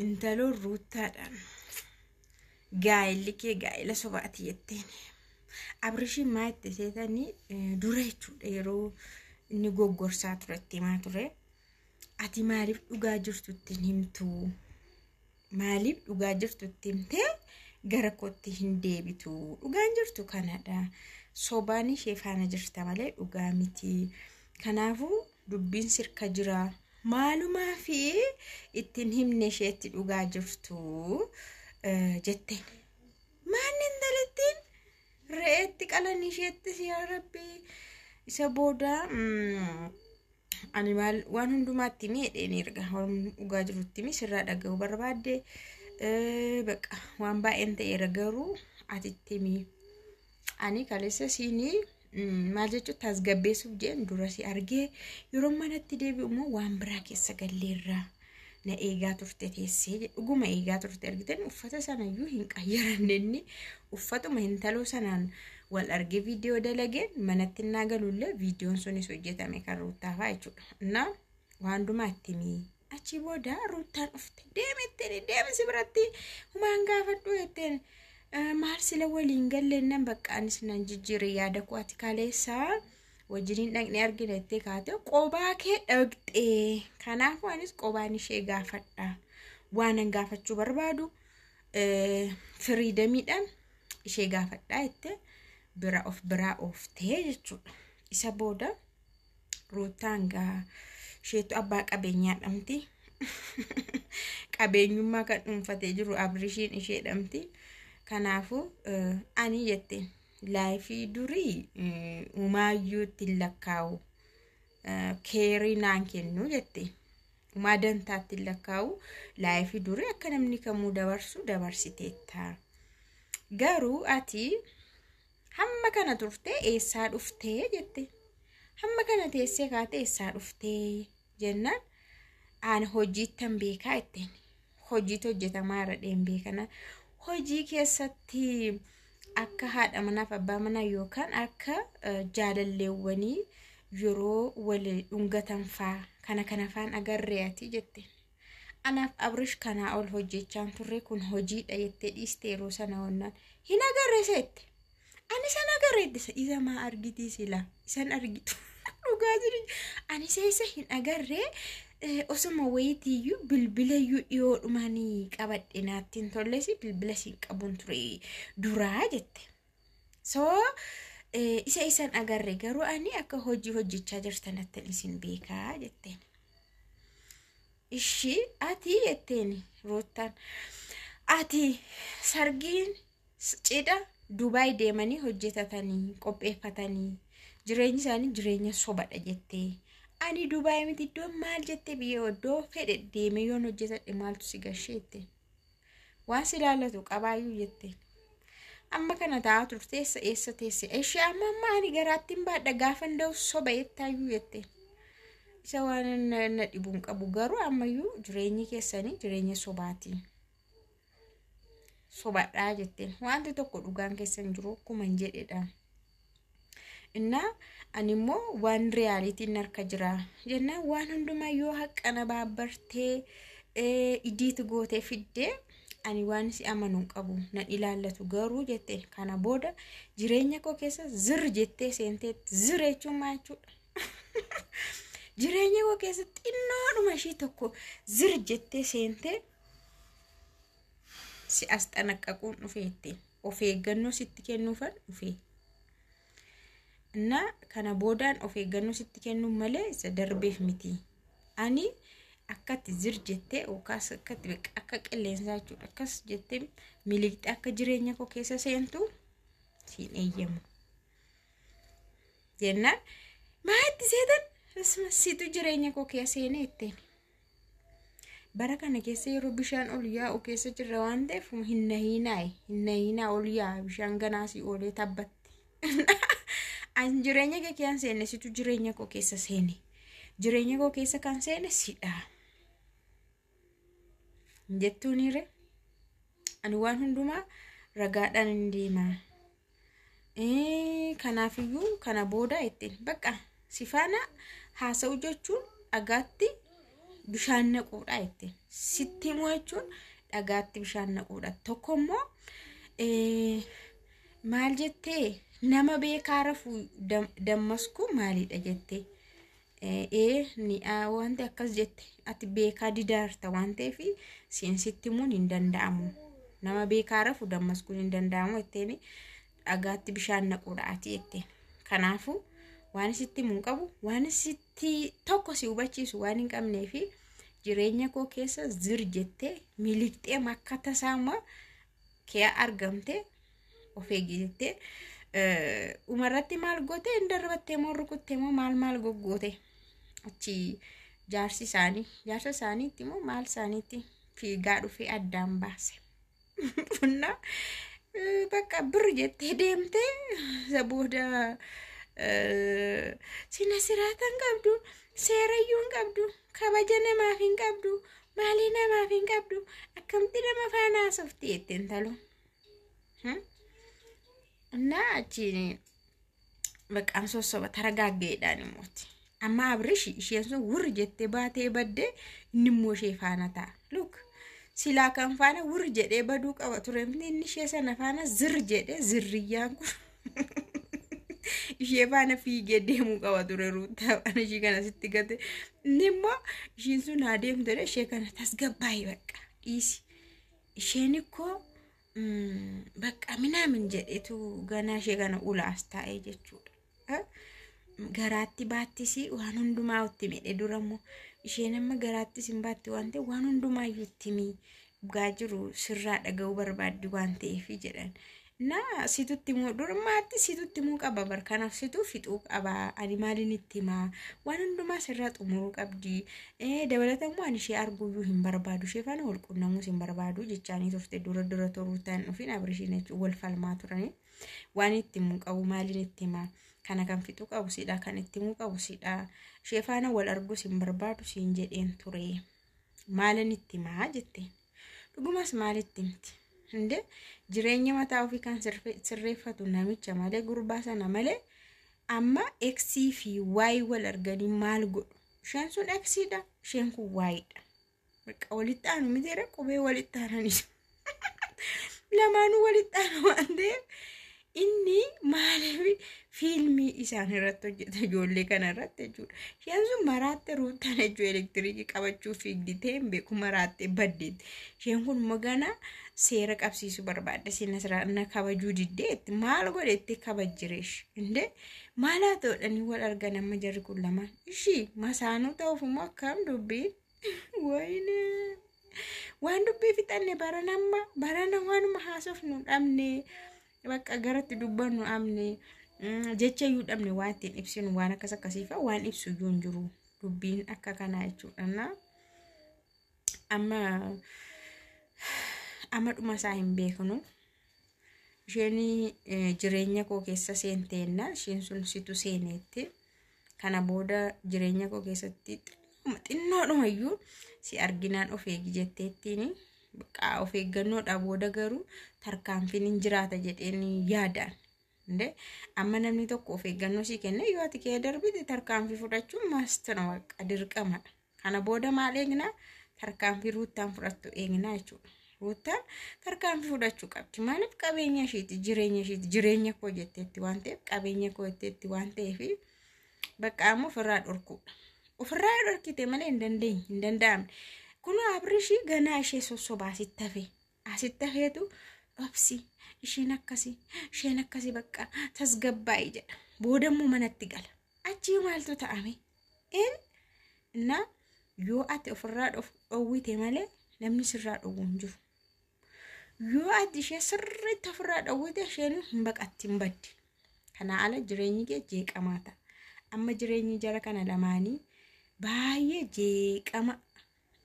intalo ruutaadhaan gaa'elli kee gaa'ela sobaati jetteen Abrishi maatte seetanii dura jechuudha yeroo inni goggorsaa turetti himaa ture ati maaliif dhugaa jirtutti himtu maaliif dhugaa jirtutti himtee gara kootti hin deebitu dhugaan jirtu kanadha sobaan ishee faana jirta malee dhugaa miti kanaafuu dubbiin sirka jira maalumaa fi ittiin himne isheetti dhugaa jirtu jetteen maanin dalattiin re'eetti qalanii isheettis yaa rabbi isa booda animal waan hundumaatti miidheen erga dhugaa jirutti misirraa dhaga'u barbaadde baqa waan baay'een ta'eera garuu atitti mi ani kaleessa siinii maal jechuun tasgabbeessuuf jeen dura si argee yeroo manatti deebi'u immoo waan biraa keessa galleerra na eegaa turte teessee dhuguma eegaa turte argitan uffata sanayyuu hin qayyaranne inni uffatuma hintaloo sanaan wal arge viidiyoo dalageen manatti naa galulle viidiyoon sunis hojjetame kan ruuttaafaa jechuudha na waan hundumaatti mi achi booda ruuttaan dhufte deemsi biratti humaan gaafadhu jetteen maal sila waliin gallennan bakka anis nan jijjiire yaada koo ati kaleessaa wajjiniin dhaqnee argina jettee kaate qobaa kee dhaqxee kanaafuu anis qobaan ishee gaafadha waanan gaafachuu barbaadu firiidamiidhaan ishee gaafadha jettee biraa ooftee jechuudha isa booda ruutaan gaa isheetu abbaa qabeenyaa dhamti qabeenyummaa kan dhuunfatee jiru abrishiin ishee dhamti kanaafuu ani jetteen laayifii durii umaayyuutti lakkaa'u keerii naan kennu jette umaa dantaatti lakkaa'u laayifii durii akka namni kamuu dabarsu dabarsiteetta garuu ati hamma kana turtee eessaa dhuftee jette hamma kana teessee kaate eessaa dhuftee jennaan aan hojiittan beekaa jetteen hojiitu hojjetamaa irra dheen beekana hojii keessatti akka haadha manaaf abbaa manaa yookaan akka jaalalleewwanii yeroo wal dhungatan faa kana faan agarreeti jette anaaf abrish kana ol hojjechaan turre kun hojiidha jettee dhiiste yeroo sana wannaan hin agarre seette ani san agarre isa maa argiti sila isan argitu dhugaa jiri ani isa hin agarre osuma wayitiyyuu bilbilayyuu dhiyoodhumanii qabadhe naattiin tollesi bilbila siin qabuun ture duraa jette isa isan agarre garuu ani akka hojii hojjechaa jirtanattan isin beekaa jetteen ishi ati jetteen ruuttaan ati sargiin cidha Dubai deemanii hojjetatanii qopheeffatanii jireenyi isaanii jireenya sobadha jettee ani Dubai miti iddoo maal jettee biyya oddoo fedhe deeme yoon hojjetadhe maaltu si gasheette waan si laallatu qabaayyuu jette amma kana taa'aa turte eessa teesse ishee amma ani garaattiin baadha gaafan da'u soba jettaayyuu jette isa waan na dhibuun qabu garuu ammayyuu jireenyi keessanii jireenya sobaati sobadhaa jetteen wanti tokko dhugaan keessan jiru akkuma hin jedhedha inna animmoo waan realitiin harka jira jenna waan hundumaa yoo haqqana baabbartee idiit gootee fiddee ani waan si amanuun qabu na ilaallatu garuu jetteen kana booda jireenya koo keessa zir jettee seentee zir jechuun maal jechuudha jireenya koo keessa xinnoodhuma ishii tokko zir jettee seentee si asxanaqaquun dhufeette of eeggannoo sitti kennuufan dhufe na kana boodaan of eeggannoo sitti kennuun malee isa darbeef miti ani akkatti zir jettee yookaas akkatti akka qilleensaa jechuudha akkas jettee miliqxee akka jireenya koo keessa seentu siin eeyyamu jennaan maatti seetan situ jireenya koo keessa seenee itteen bara kana keessa yeroo bishaan ol yaa'u keessa jirra waan ta'eef hinna hiinaa ol yaa'a bishaan ganaasii oolee tabbatti an jireenya kee keessan seene situ jireenya koo keessa seene jireenya koo keessa kan seene sidha jettuunire ani waan hundumaa ragaadhaan hin deema kanaafiyyuu kana booda ittiin baqa sifaana haasa'u jechuun dhagaatti bishaan naquudha jette. Sitti immoo jechuun dhagaatti bishaan naquudha. Tokko immoo maal jettee nama beekaa rafuu dammasku maalidha jettee. Ni wanti akkas jette ati beekaa didaarta waan ta'eef sitti himuun hin danda'amu. Nama beekaa rafuu dammaskuun hin danda'amu jetteeni dhagaatti bishaan naquudha ati jette. Kanaafuu waan sitti himuun qabu waan sitti tokko si hubachiisu waan hin qabneef jireenya koo keessa zir jettee miliqxee makka tasaama kee argamte of eeggite umarratti maal goote indarbattee moo rukuttee moo maal goggoote achi jaarsa isaaniitti moo maal isaaniitti fiigaa dhufee addaan baase. Funna bakka bir jettee deemte sabooda sina siraatan qabdu seerayyuun qabdu kabaja namaaf hin qabdu maalii namaaf hin qabdu akkamti nama faana softi jetteen talo. Achi bakka sosoba taragaaggeedhaan immooti. Amma Abrish isheen sun wurri jettee baatee baddee inni immoo ishee faana ta'a. Look silaa kan faana wurri jedhee baduu qaba ture inni ishee sana faana zir jedhee zirriyyaan kun ishee faana fiigee deemuu qaba ture Ruutaa waan ishee kana sitti gate. Inni immoo isheen sun adeemte ishee kana tasgabbaa'ii bakka dhiisi. Isheen ikkoo bakka minaamin jedhetu ganaa ishee kana ulaas taa'ee jechuudha. Garaatti baattisi waan hundumaa utti midhe durammoo isheen amma garaatti sin baatti waan ta'e waan hundumaa iyyutti mi dhugaa jiru sirraa dhaga'uu barbaaddi waan ta'eef jedhan. Na situtti muu durmaatti situtti muu qaba barkanaaf situ fixuu qaba ani maaliin itti himaa waan hundumaa sirraa xumuruu qabdi. Dabalatammoo ani ishee arguuyyuu hin barbaadu ishee faana wal quunnamuus hin barbaadu jechaanii turte dura turuu ta'an dhufin Abrishiin jechuun wal falmaa turanii waan itti himuu qabu maaliin itti himaa kana kan fixuu qabu sidhaa kan itti himuu qabu sidhaa ishee faana wal arguus hin barbaadu siin jedheen ture maaliin itti himaa jette. Dhugumas maalitti himti inde jireenya mataa ofii kan sirreeffatu namicha malee gurbaa sana malee amma X fi Y wal arganii maal godhu. Isheen sun X'dha isheen kun Y'dha. Bakka walitti aanu mitiira qubee walitti aananis lamaanuu walitti aanu waan ta'eef inni maaliif fiilmii isaan irratti hojjeta ijoollee kana irratti jechuudha. Isheen sun maraatte Ruutaan ejjuu elektiriikii qabachuu fiigditee hin beeku maraatte baddeetti. Isheen kun magana seera qabsiisuu barbaadde sina sirna kabajuu diddeetti maal godhetti kabajjireesh inde maal haa ta'uudhanii wal argan amma jarri kun lamaan ishii masaanuu ta'uuf immoo akkam dubbiin wayne waan dubbii fixanne barana waanuma haasofnu dhabne bakka garatti dubbannu amne jecha iyyuu dhabne waan ittiin ibsinu waan akkas akkasiifa waan ibsu iyyuu hin jiru dubbiin akka kanaa jechuudha. Amma dhuma isaa hin beeknu isheen jireenya koo keessa seenteenna isheen sun situ seeneetti kana booda jireenya koo keessatti xinnoodhuma iyyuu si arginaan of eegi jetteettiin bakka of eeggannoodha booda garuu tarkaanfiin hin jiraata jedheen yaadaan. Amma namni tokko of eeggannoo si kenne yoo ati kee darbite tarkaanfii fudhachuun maastana bakka dirqamadha. Kana booda maal eegnaa tarkaanfii Ruutaan fudhattu eegnaa jechuudha. Ruutaan tarkaanfii fudhachuu qabdi maaliif qabeenya isheeti jireenya koo jetteetti waan ta'eef qabeenya koo jetteetti waan ta'eef bakka ammoo ofirraa dhorkuudha. Ofirraa dhorkite malee hin danda'amne. Kun Abrishii ganaa ishee sossobaa asitti hafeetu dhobsi isheen akkasi bakka tasgabbaa'ii jedha. Booda immoo manatti gala. Achii maaltu ta'ame? Na yoo ati ofirraa dhowwite malee namni sirraa dhowwuu hin jiru. Yoo ati ishee sirriitti ofirraa dhowwite isheen hin baqatti hin baddi. Kana ala jireenyi kee jeeqamaa ta'a. Amma jireenyi jara kana lamaanii baay'ee jeeqama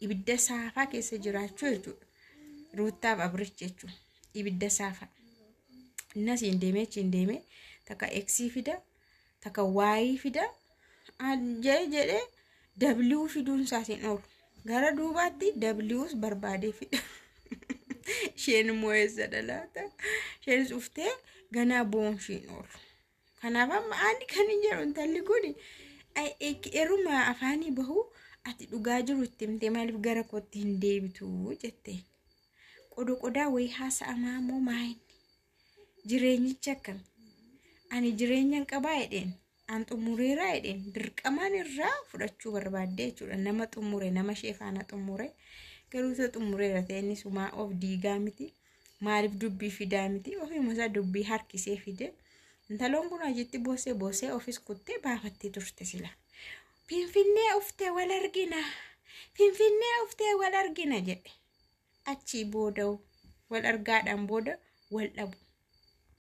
ibidda saafaa keessa jiraachuu jechuudha. Ruutaaf Abrish jechuudha. Ibidda saafaa. Innas hin deemee takka X fida takka Y fida jedhee W fiduun isaatiin oolu. Gara duubaatti W's barbaadee fida. Isheen immoo eessa dhalaata? Isheen uftee ganaa boonshiin oolu. Kanaaf amma ani kan hin jedhu intalli kun eruma afaanii bahu ati dhugaa jiru itti himtee maaliif gara kootti hin deebitu jette. Qodaa way haasa'amaa moo maayini jireenyicha akkam ani jireenyan qabaa jedheen an xumureeraa jedheen dirqamaan irraa fudhachuu barbaadde jechuudha. Nama xumure nama sheefaana xumure garuu isa xumureera ta'e sumaa of diigaa miti maaliif dubbii fidaa miti ofii isaa dubbii harkisee fide. Intaloon kun ajitti boosee ofis kuttee baafattee turte sila. Finfinnee uftee wal argina jedhe. Achii booda wal argaadhaan booda wal dhabu.